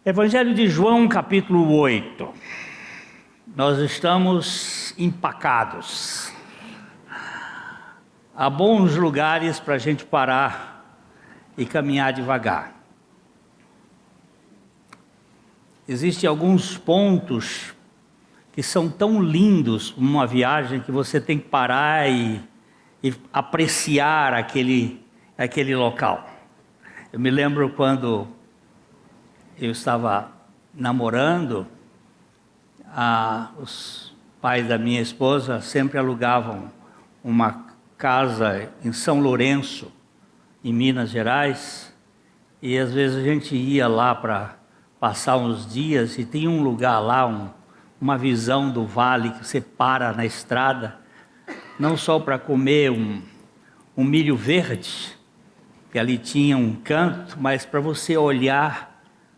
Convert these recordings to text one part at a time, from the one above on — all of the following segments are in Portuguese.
Evangelho de João, capítulo 8. Nós estamos empacados. Há bons lugares para a gente parar e caminhar devagar. Existem alguns pontos que são tão lindos numa viagem que você tem que parar e apreciar aquele local. Eu me lembro quando eu estava namorando, os pais da minha esposa sempre alugavam uma casa em São Lourenço, em Minas Gerais, e às vezes a gente ia lá para passar uns dias e tinha um lugar lá, uma visão do vale que você para na estrada, não só para comer um milho verde, que ali tinha um canto, mas para você olhar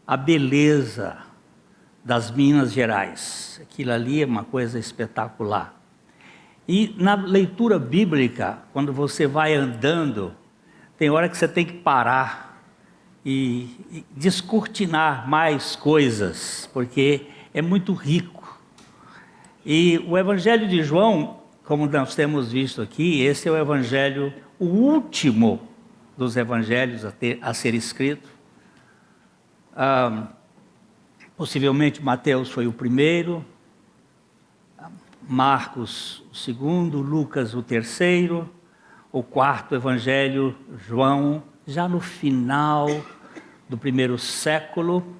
a beleza das Minas Gerais. Aquilo ali é uma coisa espetacular. E na leitura bíblica, quando você vai andando, tem hora que você tem que parar e descortinar mais coisas, porque é muito rico. E o Evangelho de João, como nós temos visto aqui, esse é o Evangelho, o último dos Evangelhos a ser escrito. Possivelmente Mateus foi o primeiro, Marcos o segundo, Lucas o terceiro, o quarto Evangelho, João, já no final do primeiro século.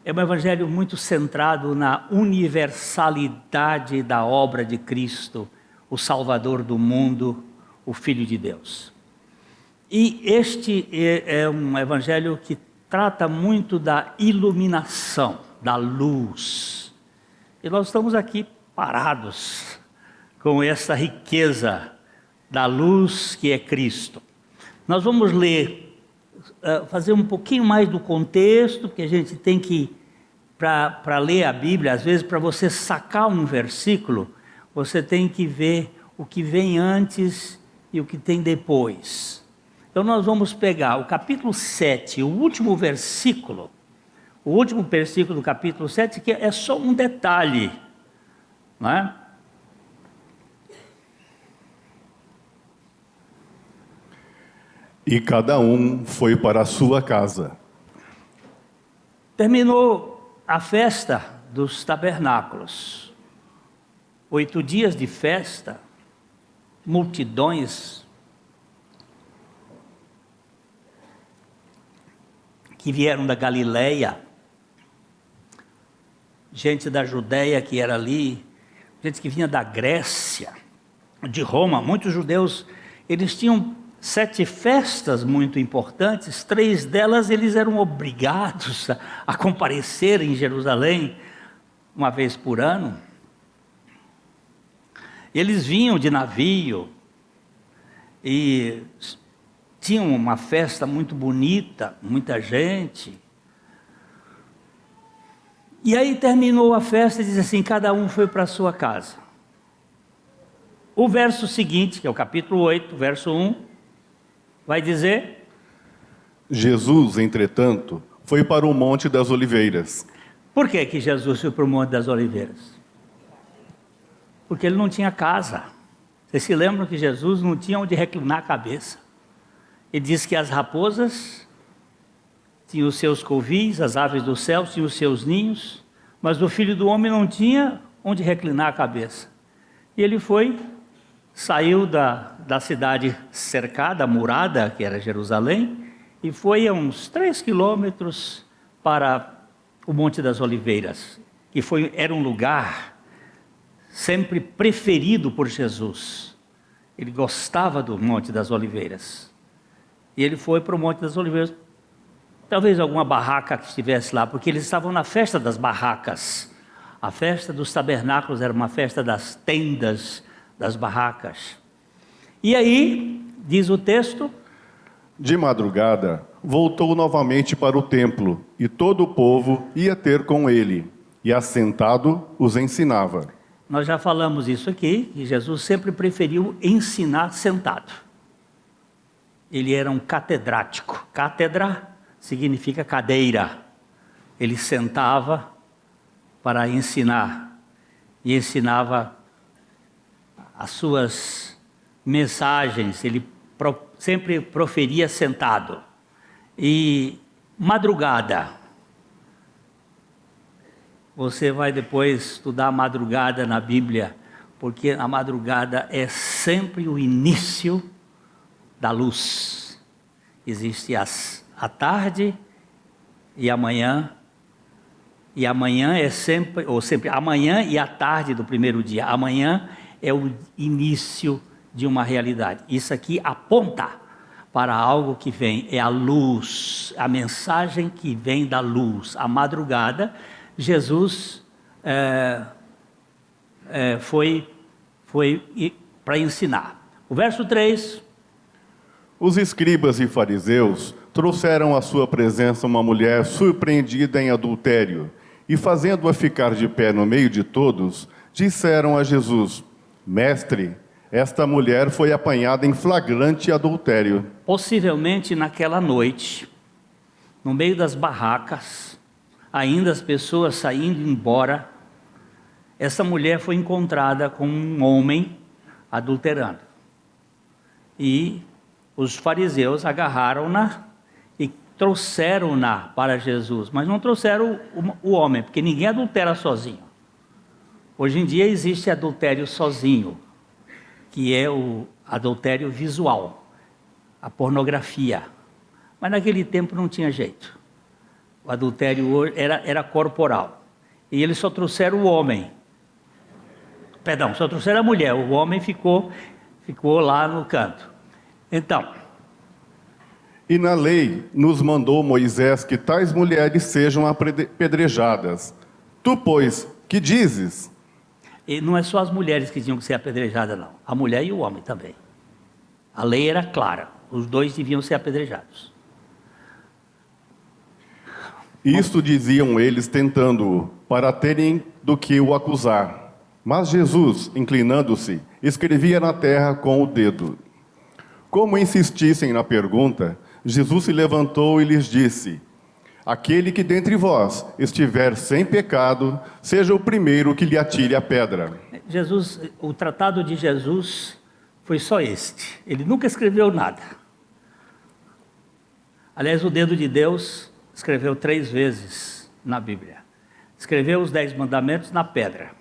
É um evangelho muito centrado na universalidade da obra de Cristo, o Salvador do mundo, o Filho de Deus. E este é um evangelho que trata muito da iluminação, da luz. E nós estamos aqui parados com essa riqueza da luz que é Cristo. Nós vamos ler, fazer um pouquinho mais do contexto, porque a gente tem que, para ler a Bíblia, às vezes para você sacar um versículo, você tem que ver o que vem antes e o que tem depois. Então nós vamos pegar o capítulo 7, o último versículo do capítulo 7, que é só um detalhe, não é? E cada um foi para a sua casa. Terminou a festa dos tabernáculos. 8 dias de festa, multidões que vieram da Galileia, gente da Judéia que era ali, gente que vinha da Grécia, de Roma. Muitos judeus, eles tinham 7 festas muito importantes, 3 delas eles eram obrigados a comparecer em Jerusalém uma vez por ano. Eles vinham de navio e tinham uma festa muito bonita, muita gente. E aí terminou a festa e diz assim, cada um foi para a sua casa. O verso seguinte, que é o capítulo 8, verso 1, vai dizer: Jesus, entretanto, foi para o Monte das Oliveiras. Por que Jesus foi para o Monte das Oliveiras? Porque ele não tinha casa. Vocês se lembram que Jesus não tinha onde reclinar a cabeça? Ele diz que as raposas tinham os seus covis, as aves do céu tinham os seus ninhos, mas o Filho do Homem não tinha onde reclinar a cabeça. E ele saiu da cidade cercada, murada, que era Jerusalém, e foi a uns 3 quilômetros para o Monte das Oliveiras, que era um lugar sempre preferido por Jesus. Ele gostava do Monte das Oliveiras. E ele foi para o Monte das Oliveiras, talvez alguma barraca que estivesse lá, porque eles estavam na festa das barracas. A festa dos tabernáculos era uma festa das tendas, das barracas. E aí, diz o texto: de madrugada, voltou novamente para o templo, e todo o povo ia ter com ele, e assentado os ensinava. Nós já falamos isso aqui, que Jesus sempre preferiu ensinar sentado. Ele era um catedrático. Cátedra significa cadeira. ele sentava para ensinar, e ensinava as suas mensagens, ele sempre proferia sentado. E madrugada, você vai depois estudar a madrugada na Bíblia, porque a madrugada é sempre o início da luz. Existe a tarde e amanhã é sempre, ou sempre, amanhã e a tarde do primeiro dia. Amanhã é o início de uma realidade. Isso aqui aponta para algo que vem, é a luz, a mensagem que vem da luz. A madrugada, Jesus foi para ensinar. O verso 3. Os escribas e fariseus trouxeram à sua presença uma mulher surpreendida em adultério, e fazendo-a ficar de pé no meio de todos, disseram a Jesus: Mestre, esta mulher foi apanhada em flagrante adultério. Possivelmente naquela noite, no meio das barracas, ainda as pessoas saindo embora, essa mulher foi encontrada com um homem adulterando. E os fariseus agarraram-na e trouxeram-na para Jesus, mas não trouxeram o homem, porque ninguém adultera sozinho. Hoje em dia existe adultério sozinho, que é o adultério visual, a pornografia. Mas naquele tempo não tinha jeito. O adultério era corporal. E eles só trouxeram o homem. Perdão, só trouxeram a mulher. O homem ficou lá no canto. Então, E na lei nos mandou Moisés que tais mulheres sejam apedrejadas. Tu, pois, que dizes? e não é só as mulheres que tinham que ser apedrejadas, não. A mulher e o homem também. A lei era clara. Os dois deviam ser apedrejados. Isto diziam eles, tentando-o, para terem do que o acusar. Mas Jesus, inclinando-se, escrevia na terra com o dedo. Como insistissem na pergunta, Jesus se levantou e lhes disse: Aquele que dentre vós estiver sem pecado, seja o primeiro que lhe atire a pedra. O tratado de Jesus foi só este. Ele nunca escreveu nada. Aliás, o dedo de Deus escreveu 3 vezes na Bíblia. Escreveu os 10 mandamentos na pedra.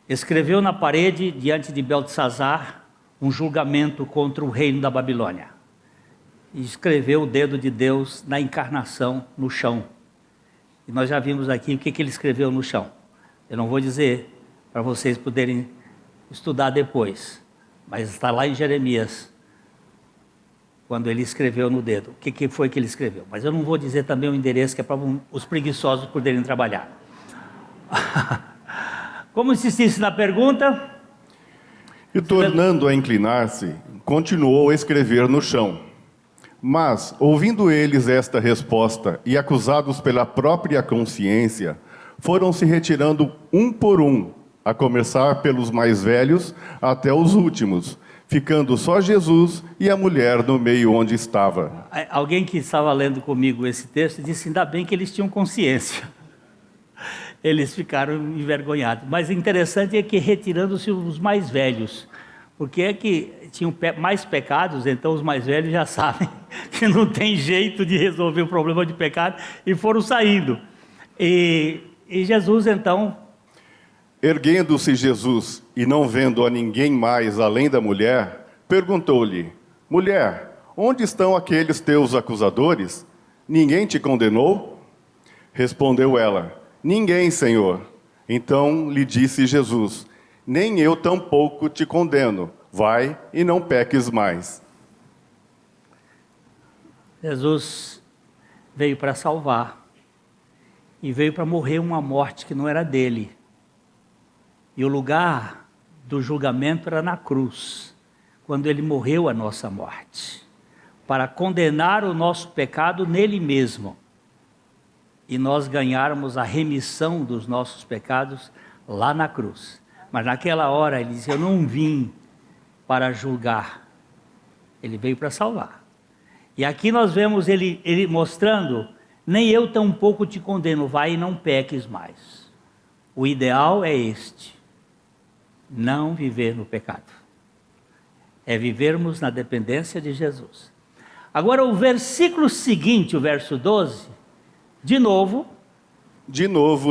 Escreveu na parede, diante de Beltesazar, um julgamento contra o reino da Babilônia. E escreveu o dedo de Deus na encarnação, no chão. E nós já vimos aqui o que ele escreveu no chão. Eu não vou dizer para vocês poderem estudar depois, mas está lá em Jeremias, quando ele escreveu no dedo. O que foi que ele escreveu? Mas eu não vou dizer também o endereço, que é para os preguiçosos poderem trabalhar. Como insistisse na pergunta... E tornando a inclinar-se, continuou a escrever no chão. Mas, ouvindo eles esta resposta e acusados pela própria consciência, foram se retirando um por um, a começar pelos mais velhos até os últimos, ficando só Jesus e a mulher no meio onde estava. Alguém que estava lendo comigo esse texto disse: ainda bem que eles tinham consciência. Eles ficaram envergonhados. Mas o interessante é que retirando-se os mais velhos, porque é que tinham mais pecados, então os mais velhos já sabem que não tem jeito de resolver o problema de pecado e foram saindo. E Jesus então... Erguendo-se Jesus e não vendo a ninguém mais além da mulher, perguntou-lhe: Mulher, onde estão aqueles teus acusadores? Ninguém te condenou? Respondeu ela: Ninguém, Senhor. Então lhe disse Jesus: Nem eu tampouco te condeno. Vai e não peques mais. Jesus veio para salvar. E veio para morrer uma morte que não era dele. E o lugar do julgamento era na cruz, quando ele morreu a nossa morte, para condenar o nosso pecado nele mesmo. E nós ganharmos a remissão dos nossos pecados lá na cruz. Mas naquela hora ele disse: eu não vim para julgar, ele veio para salvar. E aqui nós vemos ele mostrando nem eu tampouco te condeno, vai e não peques mais. O ideal é este, não viver no pecado. É vivermos na dependência de Jesus. Agora o versículo seguinte, o verso 12, de novo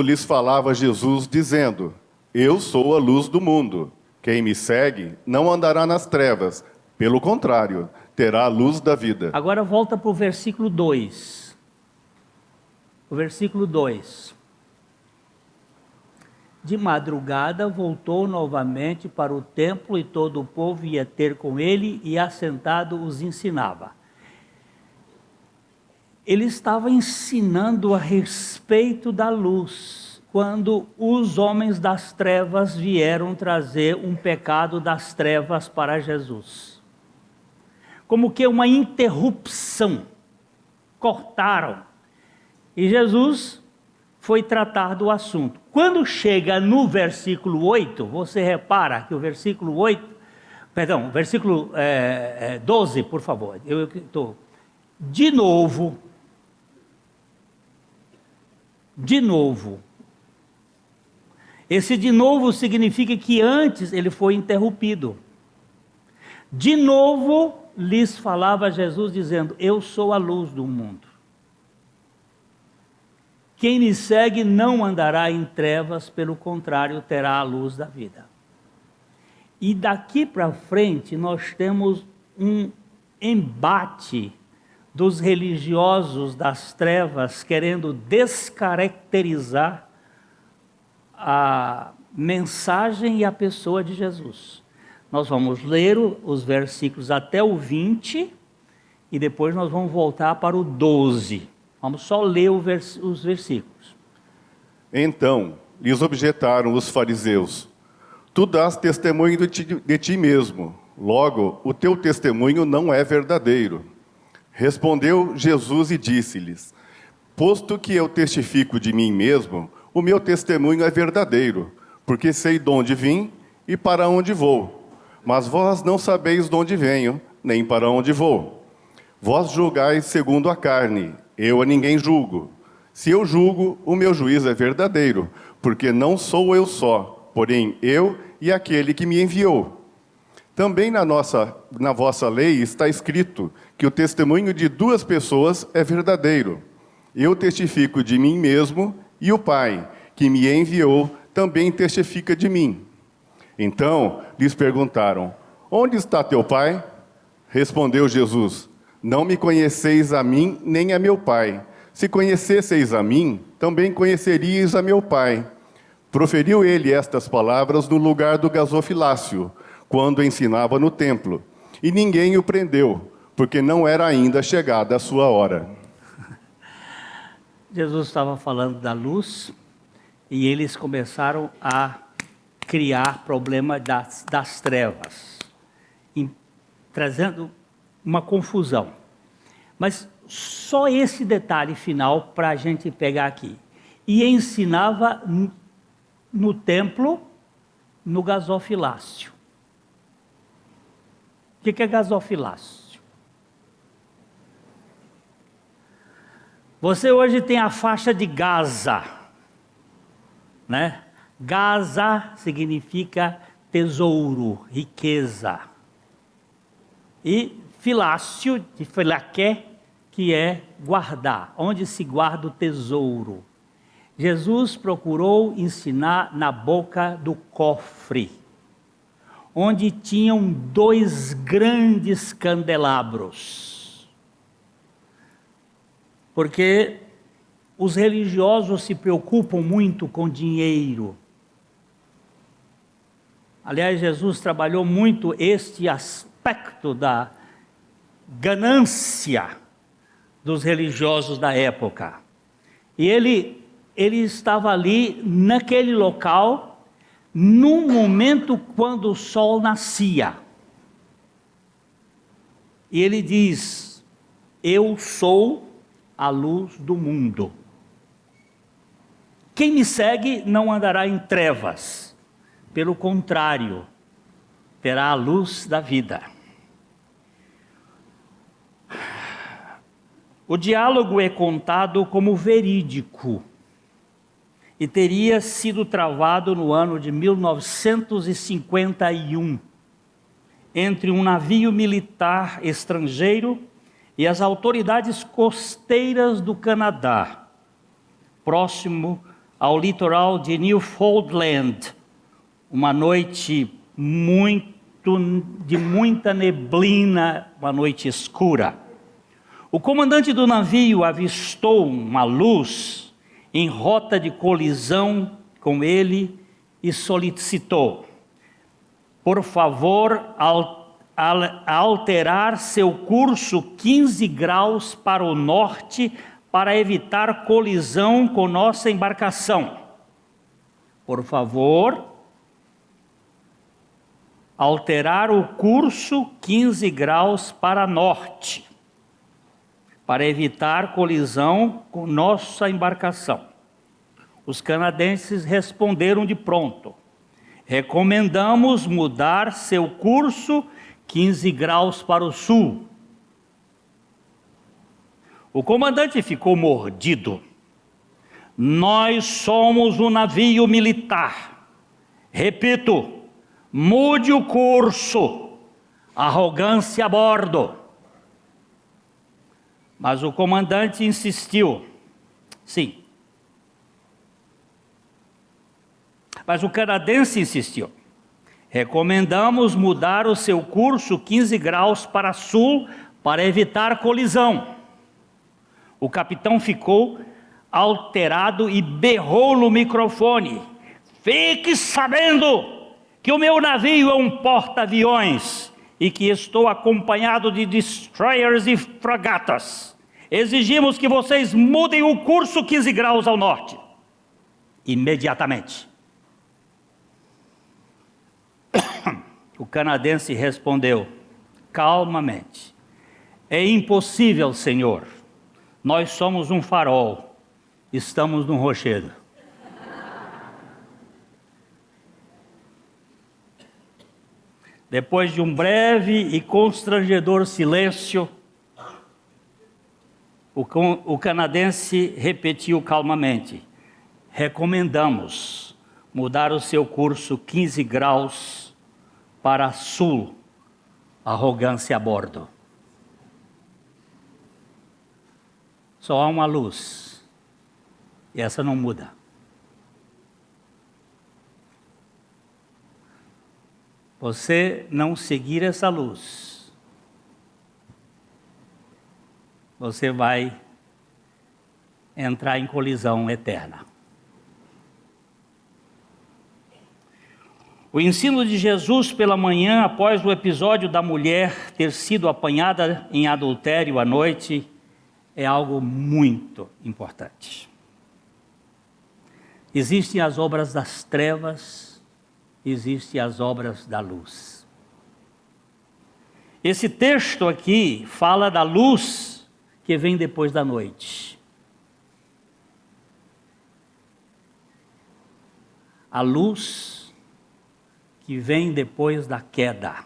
lhes falava Jesus, dizendo: Eu sou a luz do mundo. Quem me segue não andará nas trevas. Pelo contrário, terá a luz da vida. Agora volta para o versículo 2. O versículo 2. De madrugada voltou novamente para o templo e todo o povo ia ter com ele e assentado os ensinava. Ele estava ensinando a respeito da luz, quando os homens das trevas vieram trazer um pecado das trevas para Jesus. Como que uma interrupção, cortaram. E Jesus foi tratar do assunto. Quando chega no versículo 8, você repara que o versículo 8, perdão, versículo 12, por favor, eu estou... De novo, esse de novo significa que antes ele foi interrompido. De novo lhes falava Jesus dizendo: eu sou a luz do mundo. Quem me segue não andará em trevas, pelo contrário, terá a luz da vida. E daqui para frente nós temos um embate dos religiosos das trevas querendo descaracterizar a mensagem e a pessoa de Jesus. Nós vamos ler os versículos até o 20 e depois nós vamos voltar para o 12. Vamos só ler os versículos. Então lhes objetaram os fariseus: Tu dás testemunho de ti mesmo, logo o teu testemunho não é verdadeiro. Respondeu Jesus e disse-lhes: Posto que eu testifico de mim mesmo, o meu testemunho é verdadeiro, porque sei de onde vim e para onde vou. Mas vós não sabeis de onde venho, nem para onde vou. Vós julgais segundo a carne, eu a ninguém julgo. Se eu julgo, o meu juízo é verdadeiro, porque não sou eu só, porém eu e aquele que me enviou. Também na vossa lei está escrito que o testemunho de duas pessoas é verdadeiro. Eu testifico de mim mesmo, e o Pai, que me enviou, também testifica de mim. Então lhes perguntaram: Onde está teu Pai? Respondeu Jesus: Não me conheceis a mim, nem a meu Pai. Se conhecesseis a mim, também conheceríeis a meu Pai. Proferiu ele estas palavras no lugar do gasofilácio, quando ensinava no templo. E ninguém o prendeu, porque não era ainda chegada a sua hora. Jesus estava falando da luz e eles começaram a criar problema das trevas, trazendo uma confusão. Mas só esse detalhe final para a gente pegar aqui. E ensinava no templo, no gasofilácio. O que é gasofilácio? Você hoje tem a faixa de Gaza, né? Gaza significa tesouro, riqueza. E filácio, de filaqué, que é guardar, onde se guarda o tesouro. Jesus procurou ensinar na boca do cofre, onde tinham 2 grandes candelabros. Porque os religiosos se preocupam muito com dinheiro. Aliás, Jesus trabalhou muito este aspecto da ganância dos religiosos da época. E ele estava ali, naquele local, num momento quando o sol nascia. E ele diz: eu sou a luz do mundo. Quem me segue não andará em trevas, pelo contrário, terá a luz da vida. O diálogo é contado como verídico e teria sido travado no ano de 1951 entre um navio militar estrangeiro e as autoridades costeiras do Canadá, próximo ao litoral de Newfoundland, uma noite de muita neblina, uma noite escura. O comandante do navio avistou uma luz em rota de colisão com ele e solicitou: por favor, alterar seu curso 15 graus para o norte para evitar colisão com nossa embarcação. Por favor, alterar o curso 15 graus para norte para evitar colisão com nossa embarcação. Os canadenses responderam de pronto: recomendamos mudar seu curso 15 graus para o sul. O comandante ficou mordido. Nós somos um navio militar. Repito, mude o curso. Arrogância a bordo. Mas o comandante insistiu. Sim. Mas o canadense insistiu. Recomendamos mudar o seu curso 15 graus para sul para evitar colisão. O capitão ficou alterado e berrou no microfone: fique sabendo que o meu navio é um porta-aviões e que estou acompanhado de destroyers e fragatas. Exigimos que vocês mudem o curso 15 graus ao norte. Imediatamente. O canadense respondeu calmamente: é impossível, senhor. Nós somos um farol. Estamos num rochedo. Depois de um breve e constrangedor silêncio, o canadense repetiu calmamente: recomendamos mudar o seu curso 15 graus para sul, arrogância a bordo. Só há uma luz, e essa não muda. Você não seguir essa luz, você vai entrar em colisão eterna. O ensino de Jesus pela manhã, após o episódio da mulher ter sido apanhada em adultério à noite, é algo muito importante. Existem as obras das trevas, existem as obras da luz. Esse texto aqui fala da luz que vem depois da noite. A luz que vem depois da queda.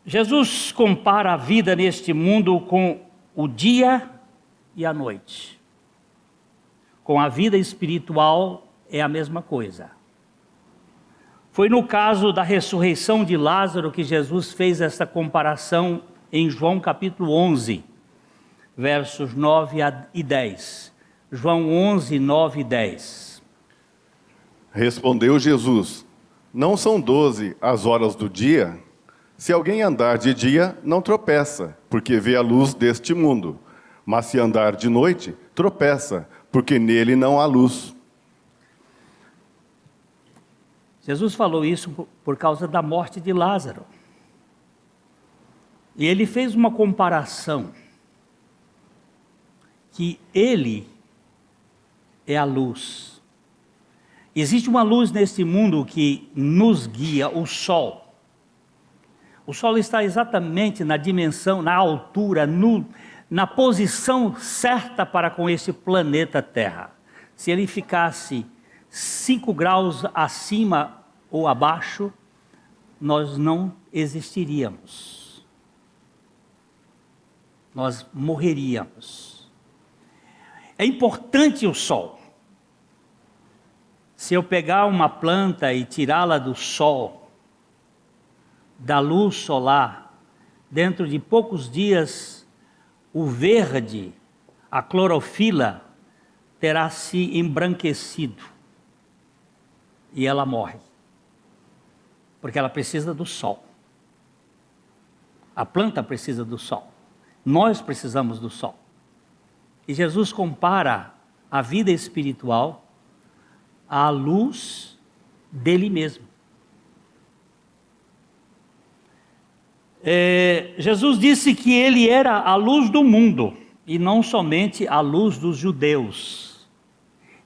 Jesus compara a vida neste mundo com o dia e a noite. Com a vida espiritual é a mesma coisa. Foi no caso da ressurreição de Lázaro que Jesus fez essa comparação em João capítulo 11, versos 9 e 10. João 11, 9 e 10. Respondeu Jesus: não são 12 as horas do dia? Se alguém andar de dia, não tropeça, porque vê a luz deste mundo. Mas se andar de noite, tropeça, porque nele não há luz. Jesus falou isso por causa da morte de Lázaro. E ele fez uma comparação, que ele é a luz. Existe uma luz neste mundo que nos guia, o sol. O sol está exatamente na dimensão, na altura, na posição certa para com esse planeta Terra. Se ele ficasse 5 graus acima ou abaixo, nós não existiríamos. Nós morreríamos. É importante o sol. Se eu pegar uma planta e tirá-la do sol, da luz solar, dentro de poucos dias, o verde, a clorofila, terá se embranquecido e ela morre, porque ela precisa do sol. A planta precisa do sol, nós precisamos do sol. E Jesus compara a vida espiritual à luz dele mesmo. Jesus disse que ele era a luz do mundo, e não somente a luz dos judeus.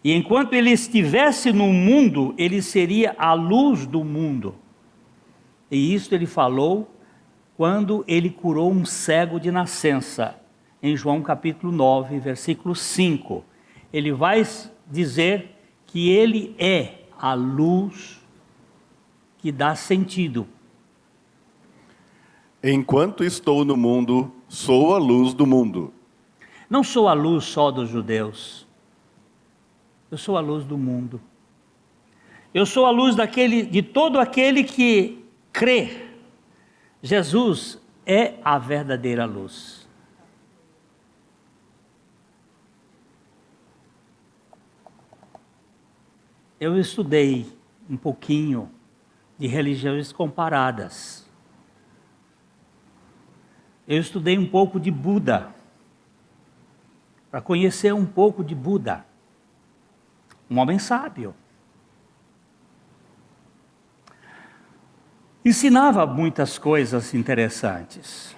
E enquanto ele estivesse no mundo, ele seria a luz do mundo. E isso ele falou quando ele curou um cego de nascença, em João capítulo 9, versículo 5. Ele vai dizer que ele é a luz que dá sentido. Enquanto estou no mundo, sou a luz do mundo. Não sou a luz só dos judeus. Eu sou a luz do mundo. Eu sou a luz de todo aquele que crê. Jesus é a verdadeira luz. Eu estudei um pouquinho de religiões comparadas. Eu estudei um pouco de Buda, para conhecer um pouco de Buda, um homem sábio. Ensinava muitas coisas interessantes,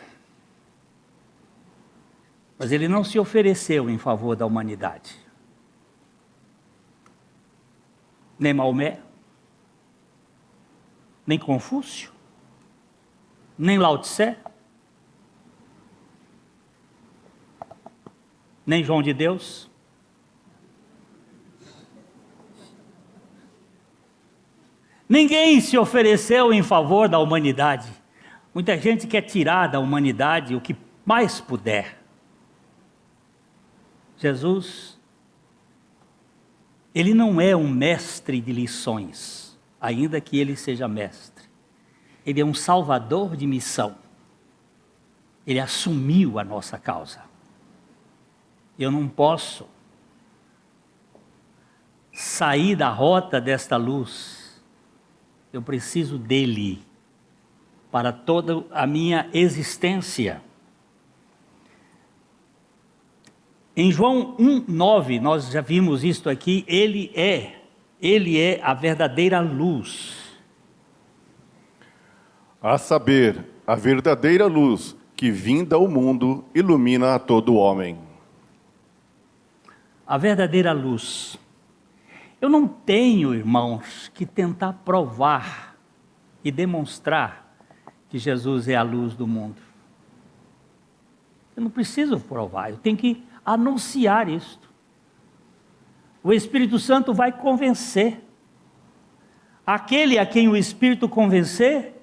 mas ele não se ofereceu em favor da humanidade. Nem Maomé, nem Confúcio, nem Lao Tse, nem João de Deus. Ninguém se ofereceu em favor da humanidade. Muita gente quer tirar da humanidade o que mais puder. Jesus, ele não é um mestre de lições, ainda que ele seja mestre. Ele é um salvador de missão. Ele assumiu a nossa causa. Eu não posso sair da rota desta luz. Eu preciso dele para toda a minha existência. Em João 1:9, nós já vimos isto aqui, ele é a verdadeira luz. A saber, a verdadeira luz que vinda ao mundo ilumina a todo homem. A verdadeira luz. Eu não tenho, irmãos, que tentar provar e demonstrar que Jesus é a luz do mundo. Eu não preciso provar, eu tenho que anunciar isto. O Espírito Santo vai convencer. Aquele a quem o Espírito convencer,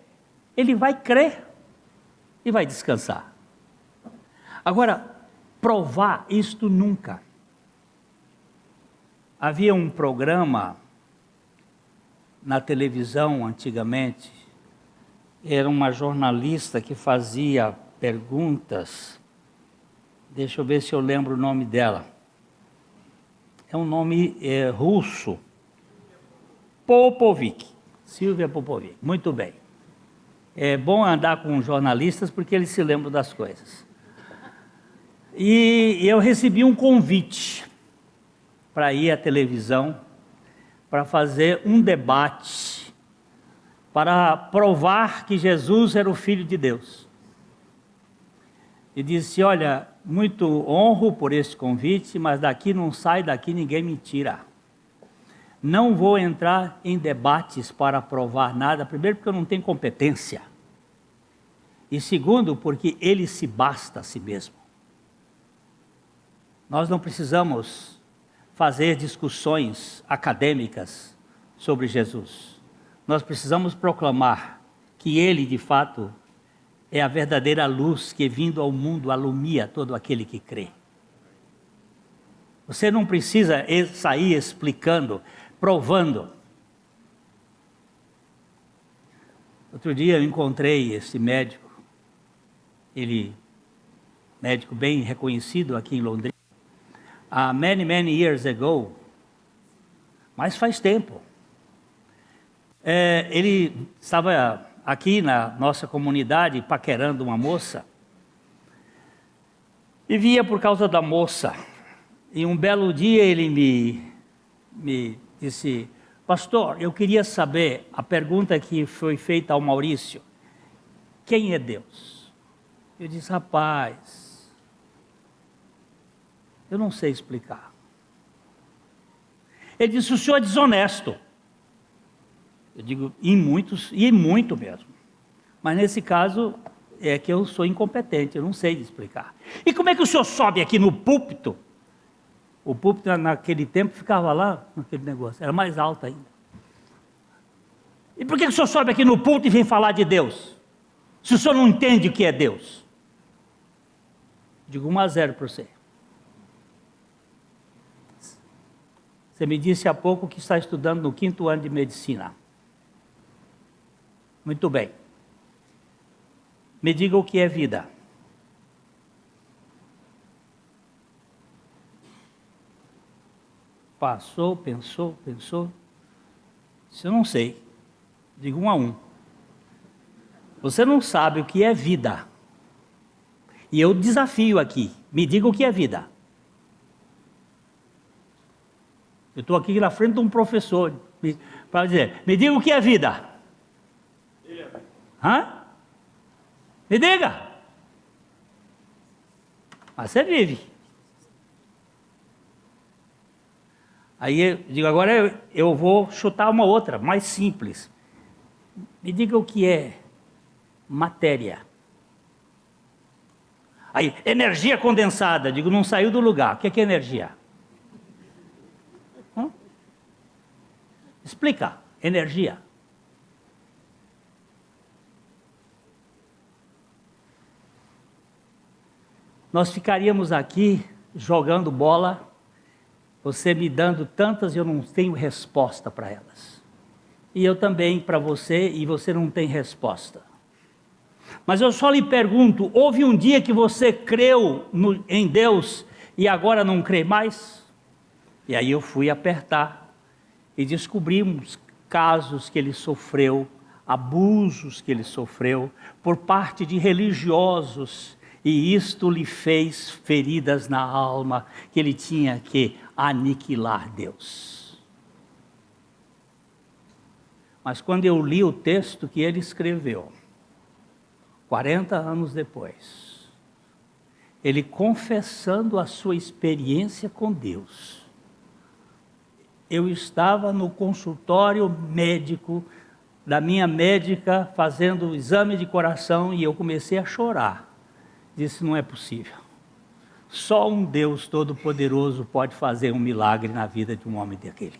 ele vai crer e vai descansar. Agora, provar isto nunca. Havia um programa na televisão antigamente, era uma jornalista que fazia perguntas, deixa eu ver se eu lembro o nome dela, é um nome russo, Popovic, Silvia Popovic, muito bem. É bom andar com jornalistas porque eles se lembram das coisas. E eu recebi um convite para ir à televisão, para fazer um debate, para provar que Jesus era o Filho de Deus. E disse, olha, muito honro por esse convite, mas daqui não sai, daqui ninguém me tira. Não vou entrar em debates para provar nada, primeiro porque eu não tenho competência. E segundo, porque ele se basta a si mesmo. Nós não precisamos fazer discussões acadêmicas sobre Jesus. Nós precisamos proclamar que que ele, de fato, é a verdadeira luz que, vindo ao mundo, alumia todo aquele que crê. Você não precisa sair explicando, provando. Outro dia eu encontrei esse médico, médico bem reconhecido aqui em Londrina, há many years ago, mas faz tempo. Ele estava aqui na nossa comunidade paquerando uma moça, e via por causa da moça. E um belo dia ele me disse: pastor, eu queria saber, a pergunta que foi feita ao Maurício, quem é Deus? Eu disse: rapaz, eu não sei explicar. Ele disse: o senhor é desonesto. Eu digo: e muito mesmo. Mas nesse caso é que eu sou incompetente, eu não sei explicar. E como é que o senhor sobe aqui no púlpito? O púlpito naquele tempo ficava lá, naquele negócio, era mais alto ainda. E por que o senhor sobe aqui no púlpito e vem falar de Deus? Se o senhor não entende o que é Deus? Digo 1-0 para você. Você me disse há pouco que está estudando no 5º ano de medicina. Muito bem. Me diga o que é vida. Passou, pensou. Disse: eu não sei. Digo 1-1. Você não sabe o que é vida. E eu desafio aqui. Me diga o que é vida. Eu estou aqui na frente de um professor para dizer: me diga o que é vida. Hã? Me diga. Mas você vive. Aí eu digo: agora eu vou chutar uma outra, mais simples. Me diga o que é matéria. Aí, energia condensada. Digo: não saiu do lugar. O que é energia? Explica. Energia. Nós ficaríamos aqui jogando bola, você me dando tantas e eu não tenho resposta para elas. E eu também para você, e você não tem resposta. Mas eu só lhe pergunto: houve um dia que você creu em Deus e agora não crê mais? E aí eu fui apertar e descobrimos casos que ele sofreu, abusos que ele sofreu por parte de religiosos. E isto lhe fez feridas na alma, que ele tinha que aniquilar Deus. Mas quando eu li o texto que ele escreveu, 40 anos depois, ele confessando a sua experiência com Deus, eu estava no consultório médico da minha médica, fazendo o exame de coração, e eu comecei a chorar. Disse: não é possível. Só um Deus Todo-Poderoso pode fazer um milagre na vida de um homem daquele.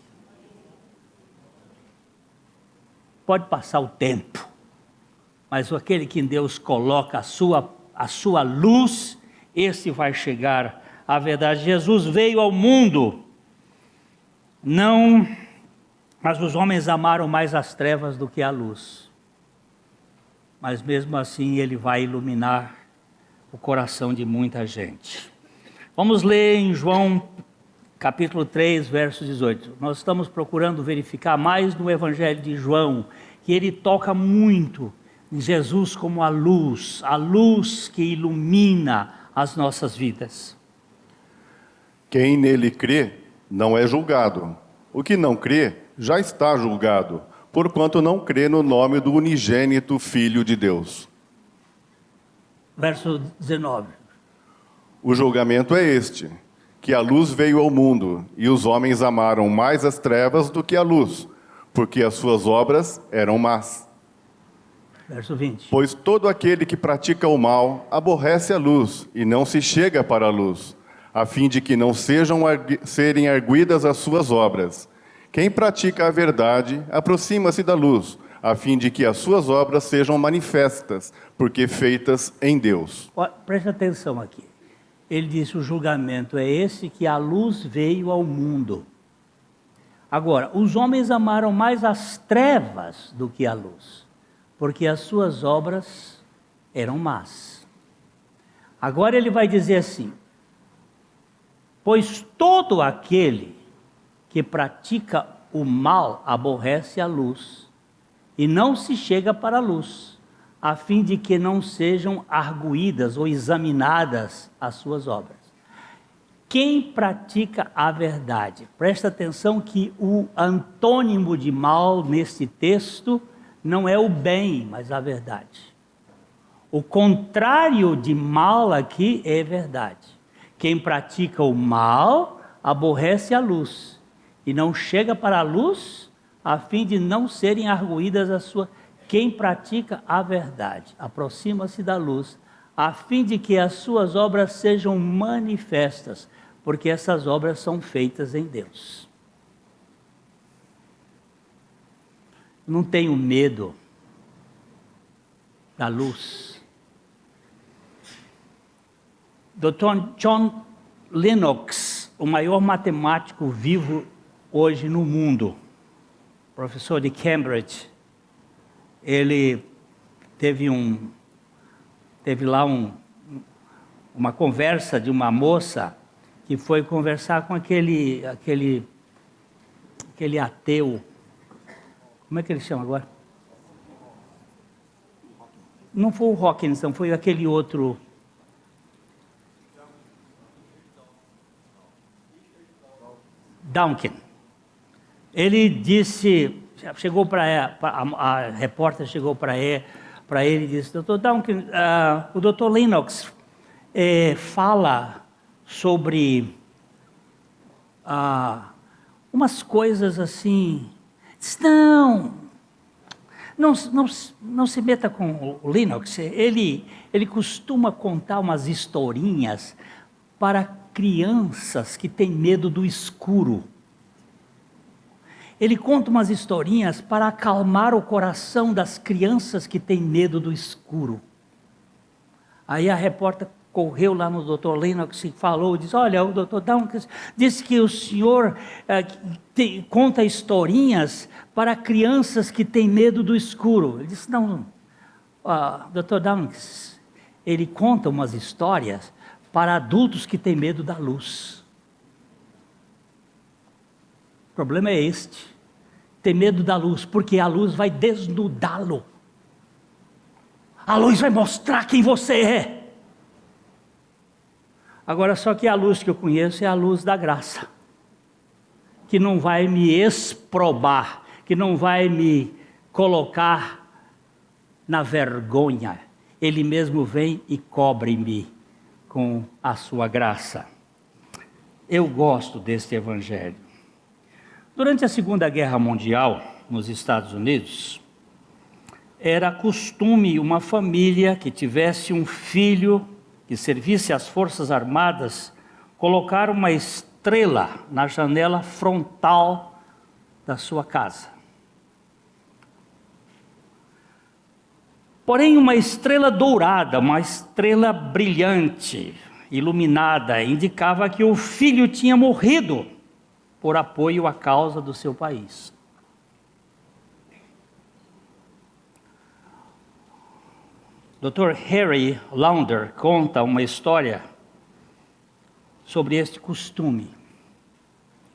Pode passar o tempo, mas aquele que Deus coloca a sua luz, esse vai chegar à verdade. Jesus veio ao mundo, mas os homens amaram mais as trevas do que a luz. Mas mesmo assim ele vai iluminar o coração de muita gente. Vamos ler em João capítulo 3, verso 18. Nós estamos procurando verificar mais no Evangelho de João, que ele toca muito em Jesus como a luz que ilumina as nossas vidas. Quem nele crê não é julgado. O que não crê já está julgado, porquanto não crê no nome do unigênito Filho de Deus. Verso 19. O julgamento é este, que a luz veio ao mundo, e os homens amaram mais as trevas do que a luz, porque as suas obras eram más. Verso 20. Pois todo aquele que pratica o mal aborrece a luz, e não se chega para a luz, a fim de que não serem arguidas as suas obras. Quem pratica a verdade aproxima-se da luz, a fim de que as suas obras sejam manifestas, porque feitas em Deus. Preste atenção aqui. Ele disse: o julgamento é esse, que a luz veio ao mundo. Agora, os homens amaram mais as trevas do que a luz, porque as suas obras eram más. Agora ele vai dizer assim: pois todo aquele que pratica o mal aborrece a luz, e não se chega para a luz, a fim de que não sejam arguídas ou examinadas as suas obras. Quem pratica a verdade, presta atenção que o antônimo de mal nesse texto não é o bem, mas a verdade. O contrário de mal aqui é verdade. Quem pratica o mal aborrece a luz e não chega para a luz, a fim de não serem arguídas as suas. Quem pratica a verdade aproxima-se da luz, a fim de que as suas obras sejam manifestas, porque essas obras são feitas em Deus. Não tenho medo da luz. Dr. John Lennox, o maior matemático vivo hoje no mundo, professor de Cambridge, ele teve lá uma conversa de uma moça que foi conversar com aquele ateu. Como é que ele chama agora? Não foi o Hawkins, não, foi aquele outro. Dawkins. Ele disse, chegou a repórter chegou para ele e disse: Dr. Dawkins, o Dr. Lennox fala sobre umas coisas assim. Não se meta com o Lennox. Ele costuma contar umas historinhas para crianças que têm medo do escuro. Ele conta umas historinhas para acalmar o coração das crianças que têm medo do escuro. Aí a repórter correu lá no Dr. Lennox e falou, disse: olha, o Dr. Dawkins disse que o senhor conta historinhas para crianças que têm medo do escuro. Ele disse: não, Dr. Dawkins, ele conta umas histórias para adultos que têm medo da luz. O problema é este: ter medo da luz, porque a luz vai desnudá-lo. A luz vai mostrar quem você é. Agora, só que a luz que eu conheço é a luz da graça, que não vai me exprobar, que não vai me colocar na vergonha. Ele mesmo vem e cobre-me com a sua graça. Eu gosto deste evangelho. Durante a Segunda Guerra Mundial, nos Estados Unidos, era costume uma família que tivesse um filho que servisse às Forças Armadas colocar uma estrela na janela frontal da sua casa. Porém, uma estrela dourada, uma estrela brilhante, iluminada, indicava que o filho tinha morrido por apoio à causa do seu país. Dr. Harry Lauder conta uma história sobre este costume.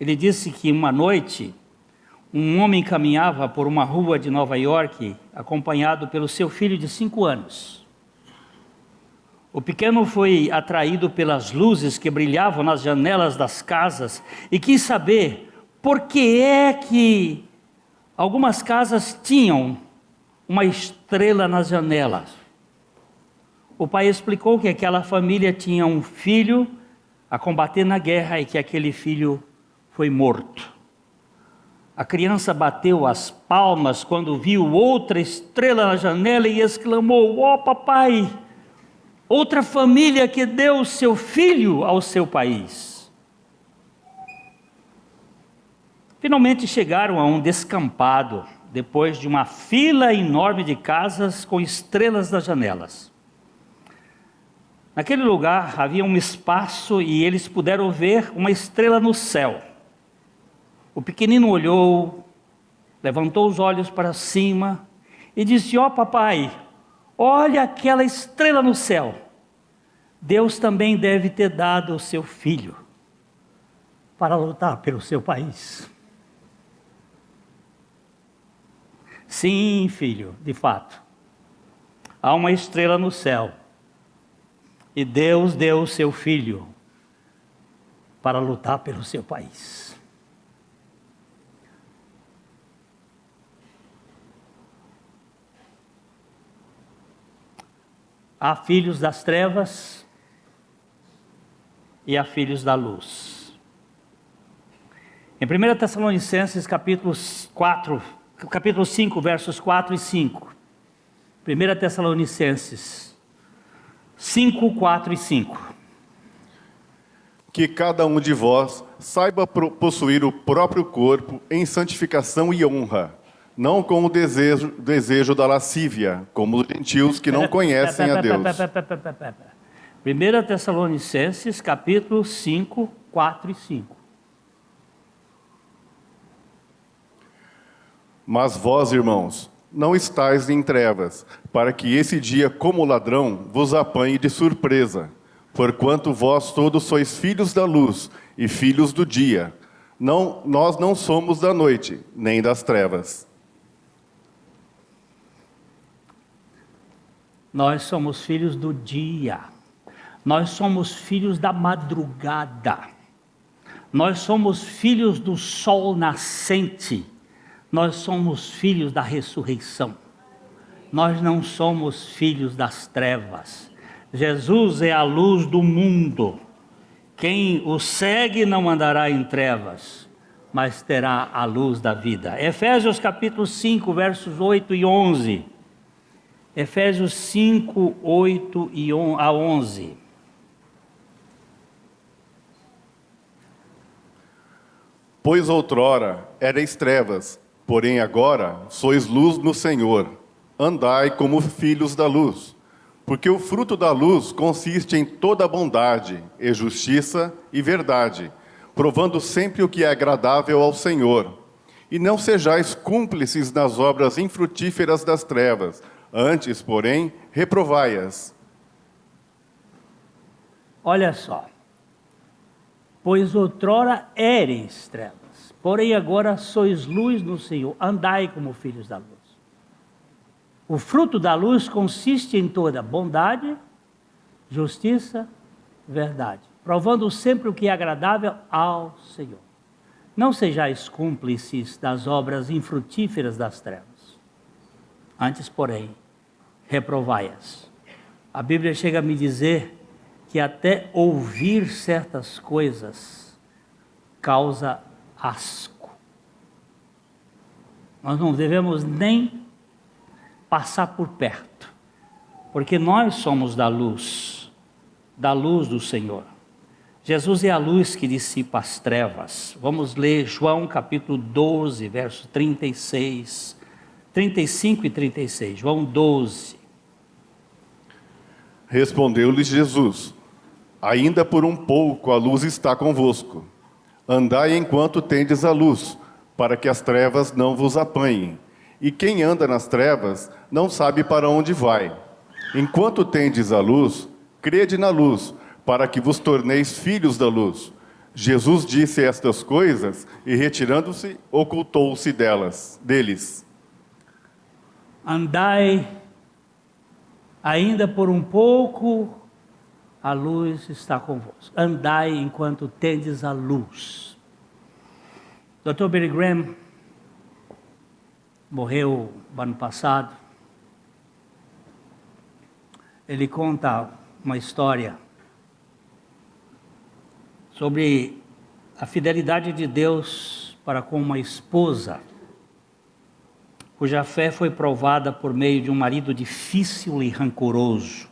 Ele disse que uma noite, um homem caminhava por uma rua de Nova York, acompanhado pelo seu filho de 5 anos. O pequeno foi atraído pelas luzes que brilhavam nas janelas das casas e quis saber por que é que algumas casas tinham uma estrela nas janelas. O pai explicou que aquela família tinha um filho a combater na guerra e que aquele filho foi morto. A criança bateu as palmas quando viu outra estrela na janela e exclamou: "Ó, papai, outra família que deu seu filho ao seu país." Finalmente chegaram a um descampado depois de uma fila enorme de casas com estrelas nas janelas. Naquele lugar havia um espaço e eles puderam ver uma estrela no céu. O pequenino olhou, levantou os olhos para cima e disse: ó papai, olha aquela estrela no céu. Deus também deve ter dado o seu filho para lutar pelo seu país. Sim, filho, de fato, há uma estrela no céu. E Deus deu o seu filho para lutar pelo seu país. Há filhos das trevas e há filhos da luz. Em 1 Tessalonicenses capítulo 5, versos 4 e 5. 1 Tessalonicenses 5, 4 e 5. Que cada um de vós saiba possuir o próprio corpo em santificação e honra, não com o desejo da lascívia, como os gentios que não conhecem a Deus. 1 Tessalonicenses, capítulo 5, 4 e 5. Mas vós, irmãos, não estais em trevas, para que esse dia, como ladrão, vos apanhe de surpresa. Porquanto vós todos sois filhos da luz e filhos do dia. Nós não somos da noite, nem das trevas. Nós somos filhos do dia. Nós somos filhos da madrugada. Nós somos filhos do sol nascente. Nós somos filhos da ressurreição. Nós não somos filhos das trevas. Jesus é a luz do mundo. Quem o segue não andará em trevas, mas terá a luz da vida. Efésios capítulo 5, versos 8 e 11. Efésios 5, 8 a 11. Pois outrora erais trevas, porém agora sois luz no Senhor. Andai como filhos da luz. Porque o fruto da luz consiste em toda bondade, e justiça e verdade, provando sempre o que é agradável ao Senhor. E não sejais cúmplices nas obras infrutíferas das trevas, antes, porém, reprovai-as. Olha só. Pois outrora éreis trevas, porém agora sois luz no Senhor. Andai como filhos da luz. O fruto da luz consiste em toda bondade, justiça, verdade, provando sempre o que é agradável ao Senhor. Não sejais cúmplices das obras infrutíferas das trevas. Antes, porém, reprovai-as. A Bíblia chega a me dizer que até ouvir certas coisas causa asco. Nós não devemos nem passar por perto, porque nós somos da luz do Senhor. Jesus é a luz que dissipa as trevas. Vamos ler João capítulo 12, verso 36, 35 e 36. João 12. Respondeu-lhes Jesus: ainda por um pouco a luz está convosco. Andai enquanto tendes a luz, para que as trevas não vos apanhem. E quem anda nas trevas não sabe para onde vai. Enquanto tendes a luz, crede na luz, para que vos torneis filhos da luz. Jesus disse estas coisas e, retirando-se, ocultou-se deles. Andai, ainda por um pouco, a luz está convosco. Andai enquanto tendes a luz. Dr. Billy Graham morreu ano passado. Ele conta uma história sobre a fidelidade de Deus para com uma esposa, cuja fé foi provada por meio de um marido difícil e rancoroso.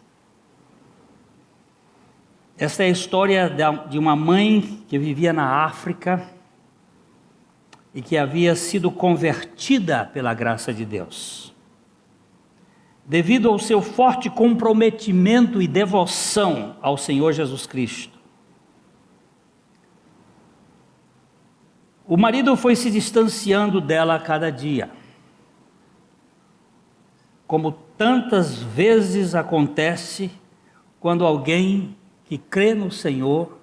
Esta é a história de uma mãe que vivia na África e que havia sido convertida pela graça de Deus. Devido ao seu forte comprometimento e devoção ao Senhor Jesus Cristo, o marido foi se distanciando dela a cada dia. Como tantas vezes acontece quando alguém que crê no Senhor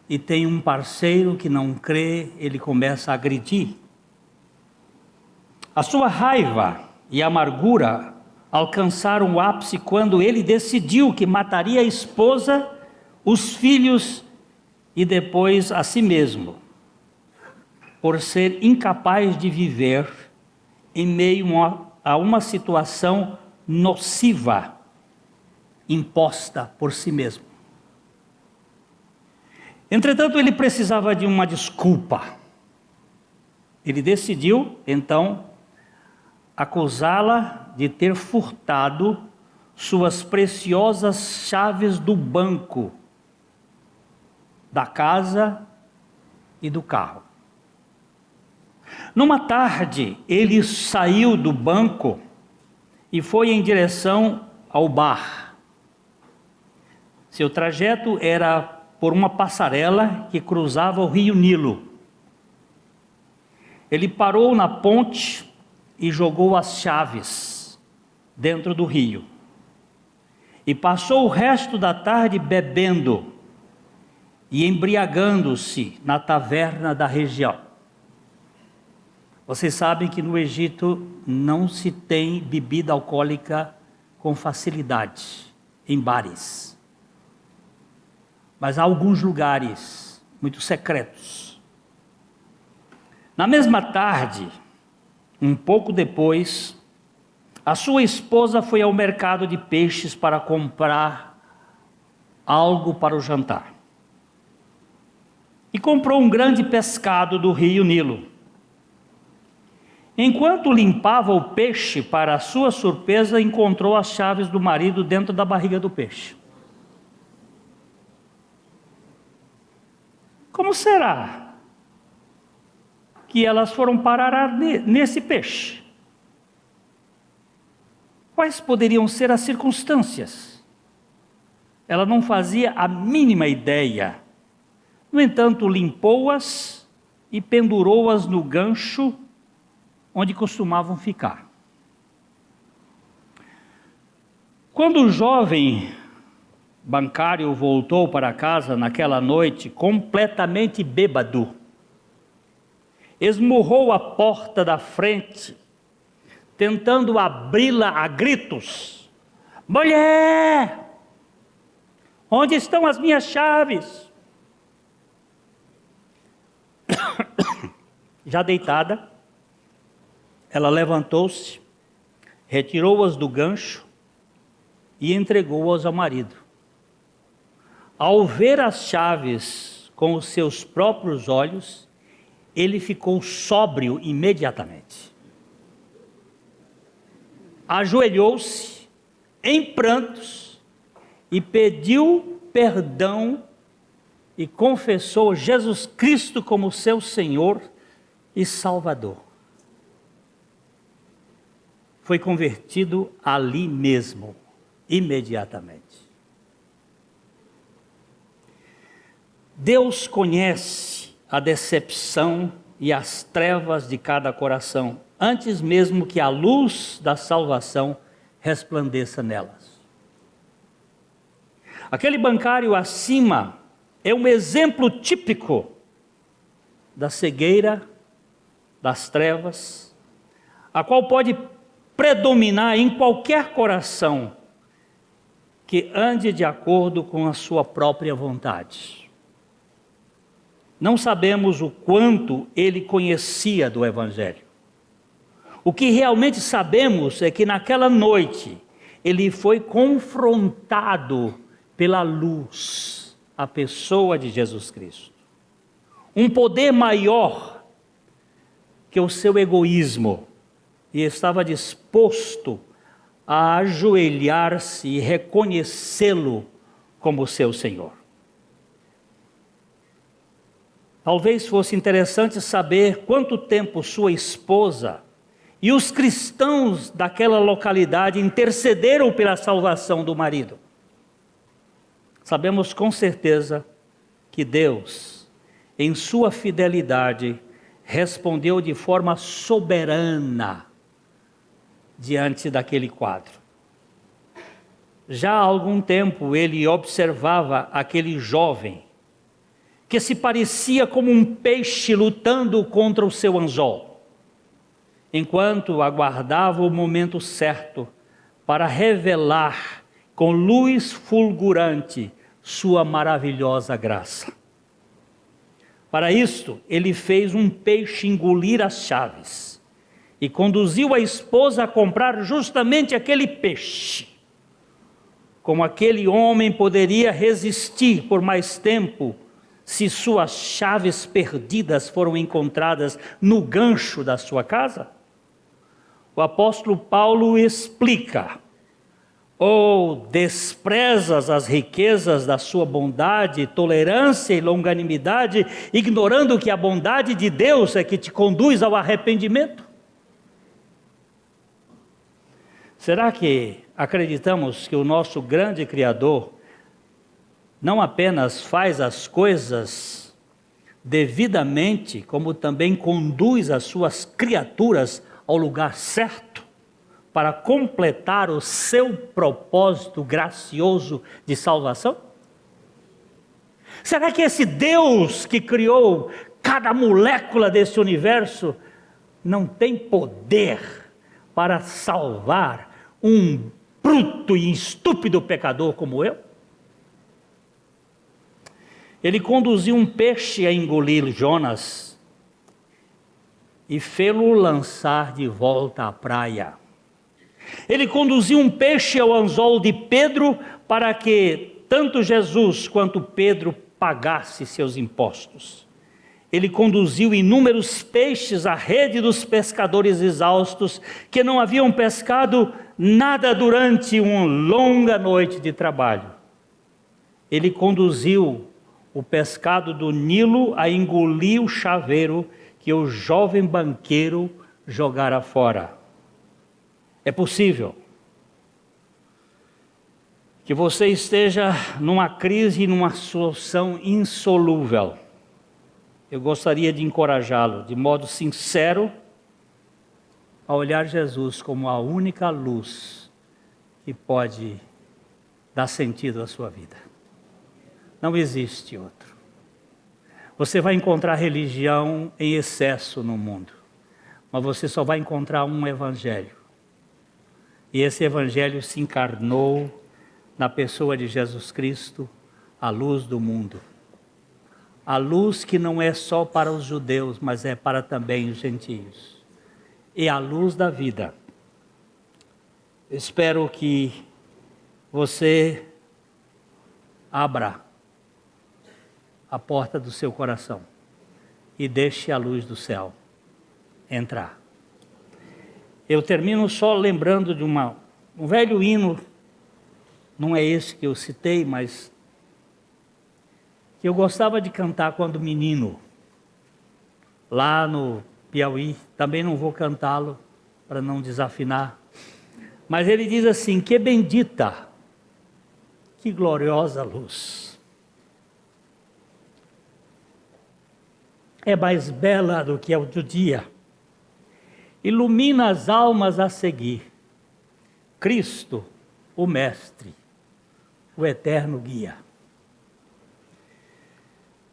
e tem um parceiro que não crê, ele começa a agredir. A sua raiva e amargura alcançaram o ápice quando ele decidiu que mataria a esposa, os filhos e depois a si mesmo, por ser incapaz de viver em meio a uma situação nociva imposta por si mesmo. Entretanto, ele precisava de uma desculpa. Ele decidiu, então, acusá-la de ter furtado suas preciosas chaves do banco, da casa e do carro. Numa tarde, ele saiu do banco e foi em direção ao bar. Seu trajeto era por uma passarela que cruzava o rio Nilo. Ele parou na ponte e jogou as chaves dentro do rio. E passou o resto da tarde bebendo e embriagando-se na taverna da região. Vocês sabem que no Egito não se tem bebida alcoólica com facilidade em bares. Mas há alguns lugares muito secretos. Na mesma tarde, um pouco depois, a sua esposa foi ao mercado de peixes para comprar algo para o jantar. E comprou um grande pescado do rio Nilo. Enquanto limpava o peixe, para sua surpresa, encontrou as chaves do marido dentro da barriga do peixe. Como será que elas foram parar nesse peixe? Quais poderiam ser as circunstâncias? Ela não fazia a mínima ideia. No entanto, limpou-as e pendurou-as no gancho onde costumavam ficar. Quando o jovem bancário voltou para casa naquela noite completamente bêbado, esmurrou a porta da frente, tentando abri-la a gritos. Mulher, onde estão as minhas chaves? Já deitada, ela levantou-se, retirou-as do gancho e entregou-as ao marido. Ao ver as chaves com os seus próprios olhos, ele ficou sóbrio imediatamente. Ajoelhou-se em prantos e pediu perdão e confessou Jesus Cristo como seu Senhor e Salvador. Foi convertido ali mesmo, imediatamente. Deus conhece a decepção e as trevas de cada coração, antes mesmo que a luz da salvação resplandeça nelas. Aquele bancário acima é um exemplo típico da cegueira, das trevas, a qual pode predominar em qualquer coração que ande de acordo com a sua própria vontade. Não sabemos o quanto ele conhecia do Evangelho. O que realmente sabemos é que naquela noite ele foi confrontado pela luz, a pessoa de Jesus Cristo. Um poder maior que o seu egoísmo, e estava disposto a ajoelhar-se e reconhecê-lo como seu Senhor. Talvez fosse interessante saber quanto tempo sua esposa e os cristãos daquela localidade intercederam pela salvação do marido. Sabemos com certeza que Deus, em sua fidelidade, respondeu de forma soberana diante daquele quadro. Já há algum tempo ele observava aquele jovem que se parecia como um peixe lutando contra o seu anzol, enquanto aguardava o momento certo para revelar com luz fulgurante sua maravilhosa graça. Para isto, ele fez um peixe engolir as chaves e conduziu a esposa a comprar justamente aquele peixe. Como aquele homem poderia resistir por mais tempo se suas chaves perdidas foram encontradas no gancho da sua casa? O apóstolo Paulo explica: ou desprezas as riquezas da sua bondade, tolerância e longanimidade, ignorando que a bondade de Deus é que te conduz ao arrependimento? Será que acreditamos que o nosso grande Criador não apenas faz as coisas devidamente, como também conduz as suas criaturas ao lugar certo, para completar o seu propósito gracioso de salvação? Será que esse Deus que criou cada molécula desse universo não tem poder para salvar um bruto e estúpido pecador como eu? Ele conduziu um peixe a engolir Jonas e fê-lo lançar de volta à praia. Ele conduziu um peixe ao anzol de Pedro para que tanto Jesus quanto Pedro pagassem seus impostos. Ele conduziu inúmeros peixes à rede dos pescadores exaustos que não haviam pescado nada durante uma longa noite de trabalho. Ele conduziu o pescado do Nilo a engolir o chaveiro que o jovem banqueiro jogara fora. É possível que você esteja numa crise, numa solução insolúvel. Eu gostaria de encorajá-lo, de modo sincero, a olhar Jesus como a única luz que pode dar sentido à sua vida. Não existe outro. Você vai encontrar religião em excesso no mundo, mas você só vai encontrar um evangelho. E esse evangelho se encarnou na pessoa de Jesus Cristo, a luz do mundo. A luz que não é só para os judeus, mas é para também os gentios. E a luz da vida. Espero que você abra a porta do seu coração e deixe a luz do céu entrar. Eu termino só lembrando de um velho hino, não é esse que eu citei, mas que eu gostava de cantar quando menino, lá no Piauí. Também não vou cantá-lo para não desafinar, mas ele diz assim: que bendita, que gloriosa luz, é mais bela do que a do dia, ilumina as almas a seguir, Cristo, o Mestre, o eterno guia.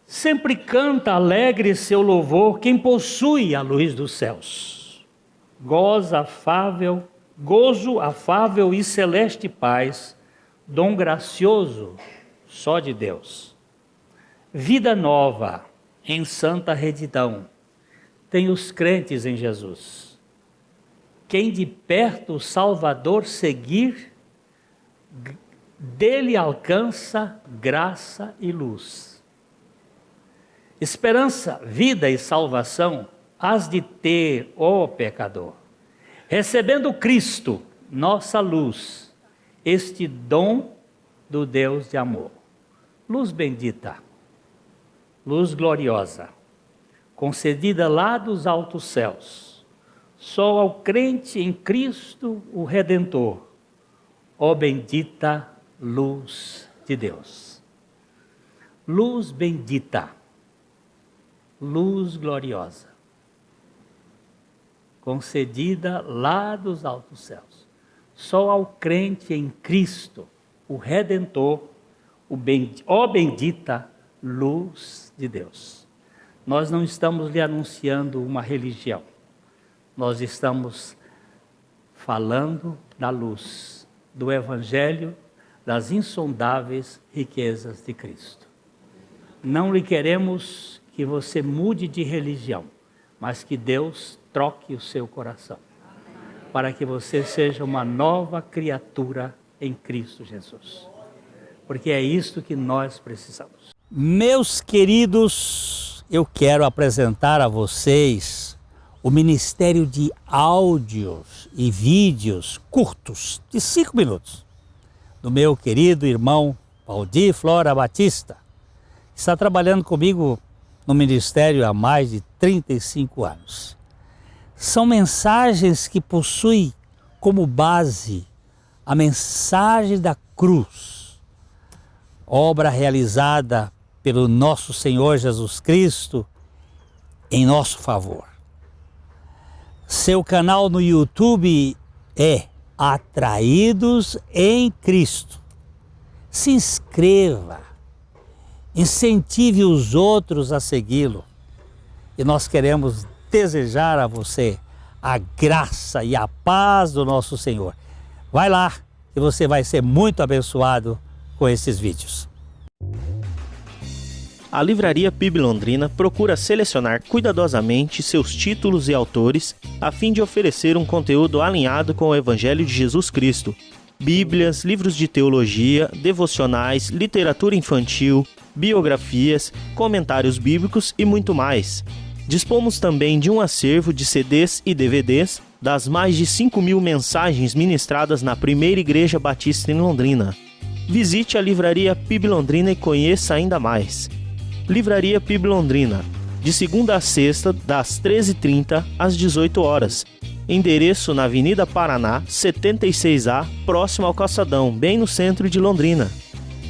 Sempre canta alegre seu louvor quem possui a luz dos céus. Gozo afável e celeste paz, dom gracioso só de Deus. Vida nova em santa retidão tem os crentes em Jesus. Quem de perto o Salvador seguir, dele alcança graça e luz. Esperança, vida e salvação has de ter, ó pecador, recebendo Cristo, nossa luz, este dom do Deus de amor. Luz bendita, luz gloriosa, concedida lá dos altos céus, só ao crente em Cristo, o Redentor, ó bendita luz de Deus. Luz bendita, luz gloriosa, concedida lá dos altos céus, só ao crente em Cristo, o Redentor, ó bendita luz de Deus. Nós não estamos lhe anunciando uma religião, nós estamos falando da luz, do Evangelho, das insondáveis riquezas de Cristo. Não lhe queremos que você mude de religião, mas que Deus troque o seu coração, para que você seja uma nova criatura em Cristo Jesus. Porque é isto que nós precisamos. Meus queridos, eu quero apresentar a vocês o Ministério de Áudios e Vídeos curtos, de 5 minutos, do meu querido irmão Valdir Flora Batista, que está trabalhando comigo no ministério há mais de 35 anos. São mensagens que possuem como base a mensagem da cruz, obra realizada pelo nosso Senhor Jesus Cristo em nosso favor. Seu canal no YouTube é Atraídos em Cristo. Se inscreva, incentive os outros a segui-lo. E nós queremos desejar a você a graça e a paz do nosso Senhor. Vai lá e você vai ser muito abençoado com esses vídeos. A Livraria PIB Londrina procura selecionar cuidadosamente seus títulos e autores a fim de oferecer um conteúdo alinhado com o Evangelho de Jesus Cristo. Bíblias, livros de teologia, devocionais, literatura infantil, biografias, comentários bíblicos e muito mais. Dispomos também de um acervo de CDs e DVDs das mais de 5.000 mensagens ministradas na Primeira Igreja Batista em Londrina. Visite a Livraria PIB Londrina e conheça ainda mais. Livraria PIB Londrina, de segunda a sexta, das 13h30 às 18 horas. Endereço na Avenida Paraná, 76A, próximo ao Calçadão, bem no centro de Londrina.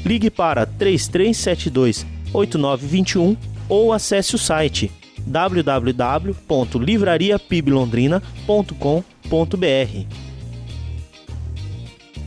Ligue para 3372-8921 ou acesse o site www.livrariapiblondrina.com.br.